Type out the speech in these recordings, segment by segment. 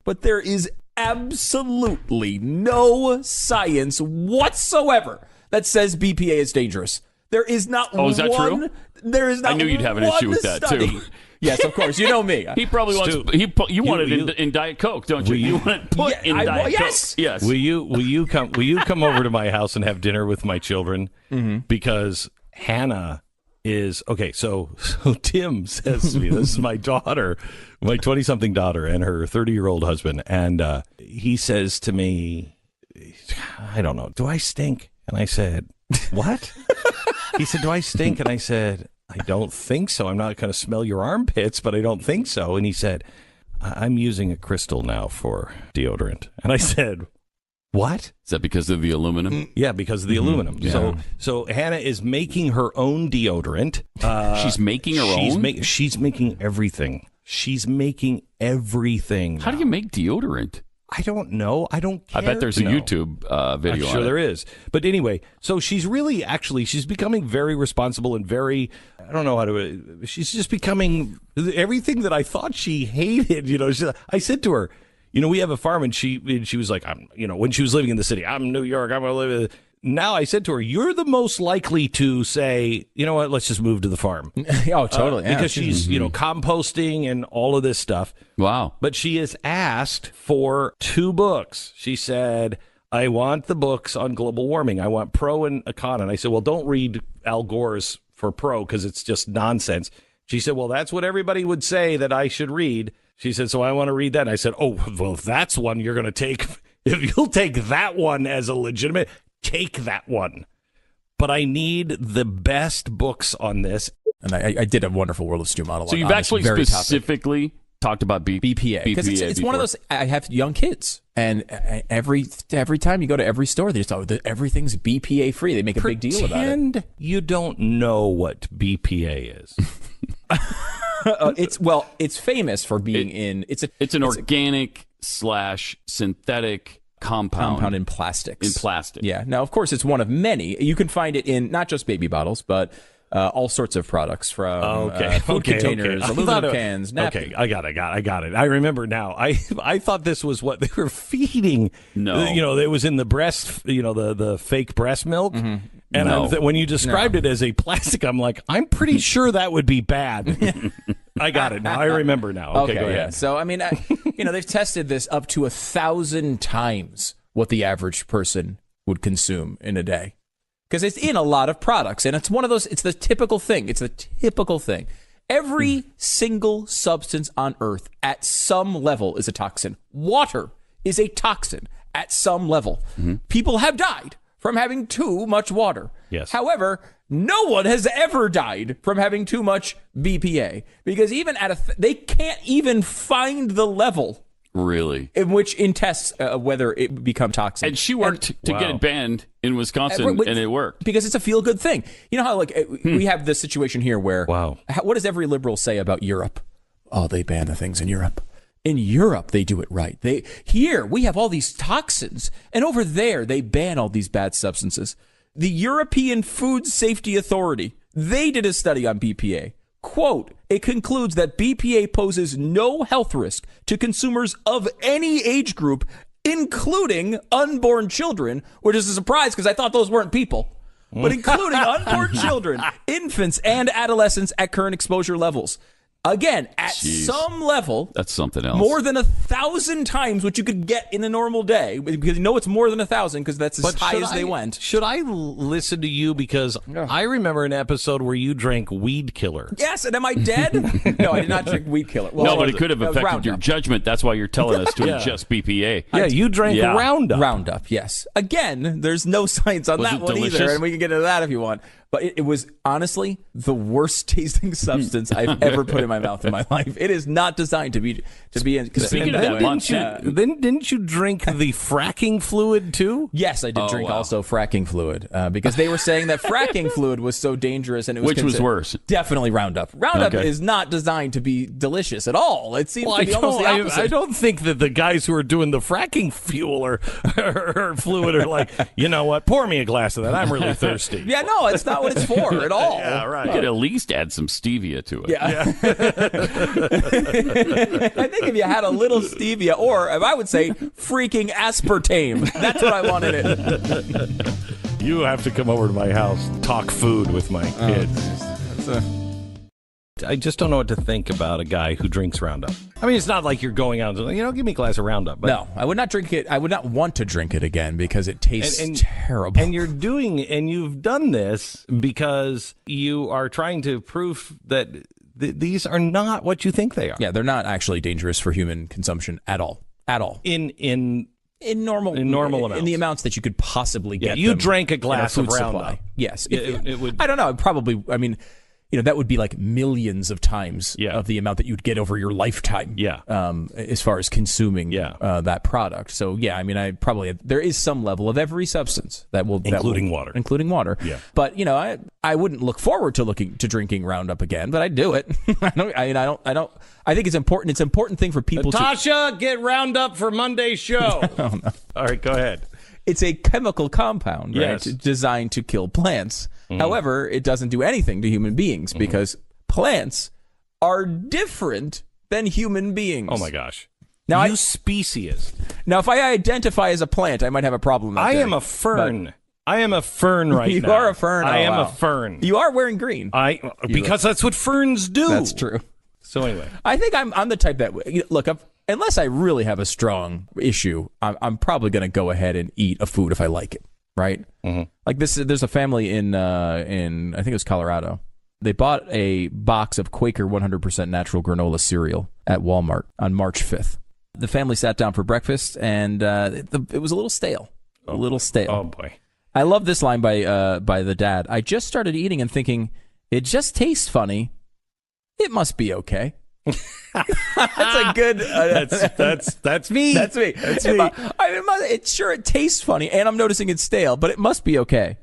but there is absolutely no science whatsoever that says BPA is dangerous. There is not one. Oh, is that true? There is not. I knew you'd have an issue with that too. Yes, of course. You know me. He probably wants. You want it in Diet Coke, don't you? You want it put in Diet Coke. Yes. Will you come over to my house and have dinner with my children? Mm-hmm. Because Hannah is okay. So Tim says to me, "This is my daughter, my 20-something daughter, and her 30-year-old husband," and he says to me, "I don't know. Do I stink?" And I said, "What?" He said, "Do I stink?" And I said, "I don't think so. I'm not going to smell your armpits, but I don't think so." And he said, "I'm using a crystal now for deodorant." And I said, "What?" Is that because of the aluminum? Yeah, because of the aluminum. Yeah. So Hannah is making her own deodorant. She's making her own? She's making everything. She's making everything. How do you make deodorant? I don't know. I don't care. I bet there's a YouTube video I'm sure on it. there is. But anyway, so she's really she's becoming very responsible and very, I don't know how to, she's just becoming everything that I thought she hated. I said to her, we have a farm, and she was like, when she was living in the city, I'm New York, I'm going to live in. Now I said to her, you're the most likely to say, you know what, let's just move to the farm. Oh, totally. Because she's, composting and all of this stuff. Wow. But she has asked for 2 books. She said, I want the books on global warming. I want pro and con. And I said, well, don't read Al Gore's for pro because it's just nonsense. She said, well, that's what everybody would say that I should read. She said, so I want to read that. And I said, oh, well, if that's one you're going to take, if you'll take that one as a legitimate, take that one. But I need the best books on this. And I did a wonderful World of Stu monologue. So you've actually specifically talked about BPA. Because it's one of those, I have young kids. And every time you go to every store, they just everything's BPA free. They make a big deal about it. Pretend you don't know what BPA is. It's famous for being it's an organic / synthetic compound in plastics. In plastic. Yeah. Now, of course, it's one of many. You can find it in not just baby bottles, but all sorts of products from food containers, aluminum cans, napkins. Okay, I got it. I remember now. I thought this was what they were feeding. No. It was in the breast, the fake breast milk. Mm-hmm. And when you described it as a plastic, I'm like, I'm pretty sure that would be bad. I got it now. I remember now. Okay, go ahead. Yeah. So, I mean, they've tested this up to 1,000 times what the average person would consume in a day. Because it's in a lot of products. And it's one of those, it's the typical thing. Every single substance on Earth at some level is a toxin. Water is a toxin at some level. Mm-hmm. People have died from having too much water. Yes. However, no one has ever died from having too much BPA because even they can't even find the level. Really? In tests whether it would become toxic. And she worked to get it banned in Wisconsin, and it worked. Because it's a feel-good thing. You know how we have this situation here where, what does every liberal say about Europe? Oh, they ban the things in Europe. In Europe, they do it right. Here, we have all these toxins, and over there, they ban all these bad substances. The European Food Safety Authority, they did a study on BPA. Quote, it concludes that BPA poses no health risk to consumers of any age group, including unborn children, which is a surprise because I thought those weren't people, but including unborn children, infants, and adolescents at current exposure levels. Again, at some level, that's something else. More than 1,000 times what you could get in a normal day, because it's more than 1,000 because that's as high as they went. Should I listen to you because I remember an episode where you drank Weed Killer? Yes, and am I dead? No, I did not drink Weed Killer. Well, no, but it could have affected your judgment. That's why you're telling us to ingest BPA. Yeah, you drank Roundup. Roundup, yes. Again, there's no science on that one either, and we can get into that if you want. But it was honestly the worst tasting substance I've ever put in my mouth in my life. It is not designed to be in. Speaking of that, didn't you drink the fracking fluid too? Yes, I did drink also fracking fluid because they were saying that fracking fluid was so dangerous and it was which was worse. Definitely Roundup. Roundup is not designed to be delicious at all. It seems to be almost the opposite. I don't think that the guys who are doing the fracking fuel or fluid are like, you know what? Pour me a glass of that. I'm really thirsty. Yeah, no, it's not what it's for at all. Yeah, right. You could at least add some stevia to it. Yeah. I think if you had a little stevia, or if I would say freaking aspartame, that's what I want in it. You have to come over to my house, talk food with my kids. I just don't know what to think about a guy who drinks Roundup. I mean, it's not like you're going out and give me a glass of Roundup. But no, I would not drink it. I would not want to drink it again because it tastes terrible. And you've done this because you are trying to prove that these are not what you think they are. Yeah, they're not actually dangerous for human consumption at all. At all. In normal amounts. In the amounts that you could possibly get. You drank a glass of Roundup. Supply. Yes. It would. I don't know. Probably. I mean, that would be like millions of times of the amount that you'd get over your lifetime. Yeah. As far as consuming that product. So yeah, I mean, there is some level of every substance including water. Including water. Yeah. But I wouldn't look forward to drinking Roundup again, but I'd do it. I think it's important. It's an important thing for people Natasha, get Roundup for Monday's show. Oh, no. All right, go ahead. It's a chemical compound, right? Yes. Designed to kill plants. However, it doesn't do anything to human beings because plants are different than human beings. Oh my gosh. Now speciest. Now, if I identify as a plant, I might have a problem. I am a fern. I am a fern right now. You are a fern. I am a fern. You are wearing green. Because that's what ferns do. That's true. So anyway, I think I'm the type that look. Unless I really have a strong issue, I'm probably going to go ahead and eat a food if I like it. Right? Mm-hmm. Like this, there's a family in I think it was Colorado. They bought a box of Quaker 100% natural granola cereal at Walmart on March 5th. The family sat down for breakfast, and it was a little stale. A little stale. Oh boy! I love this line by the dad. I just started eating and thinking, it just tastes funny. It must be okay. That's a good. That's me. That's me. It tastes funny, and I'm noticing it's stale, but it must be okay.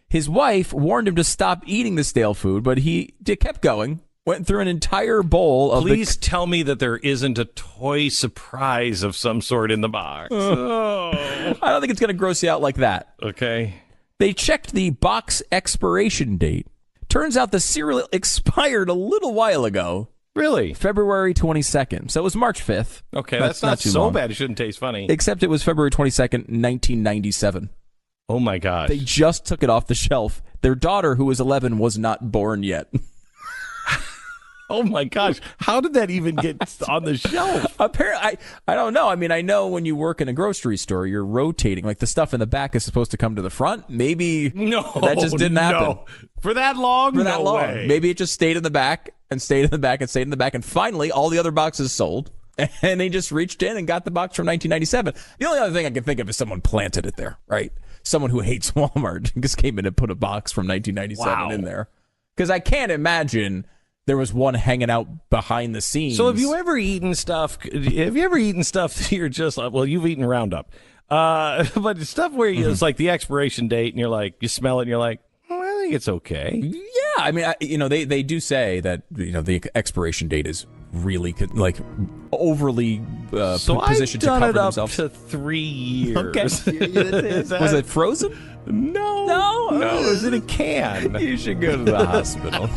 His wife warned him to stop eating the stale food, but he kept going. Went through an entire bowl of. Please tell me that there isn't a toy surprise of some sort in the box. I don't think it's going to gross you out like that. Okay. They checked the box expiration date. Turns out the cereal expired a little while ago. Really? February 22nd. So it was March 5th. Okay, that's not too so long. Bad. It shouldn't taste funny. Except it was February 22nd, 1997. Oh, my gosh. They just took it off the shelf. Their daughter, who was 11, was not born yet. Oh, my gosh. How did that even get on the shelf? Apparently, I don't know. I mean, I know when you work in a grocery store, you're rotating. Like, the stuff in the back is supposed to come to the front. Maybe that just didn't happen. For that long? For that long. Way. Maybe it just stayed in the back and stayed in the back and stayed in the back. And finally, all the other boxes sold. And they just reached in and got the box from 1997. The only other thing I can think of is someone planted it there, right? Someone who hates Walmart just came in and put a box from 1997 in there. Because I can't imagine there was one hanging out behind the scenes. So have you ever eaten stuff that you're just like, well, you've eaten Roundup. But stuff where it's like the expiration date and you're like, you smell it and you're like, I think it's okay. Yeah, I mean, they do say that the expiration date is really like overly positioned to cover themselves. So I've done it up to 3 years. Okay. Was it frozen? No, it was in a can. You should go to the hospital.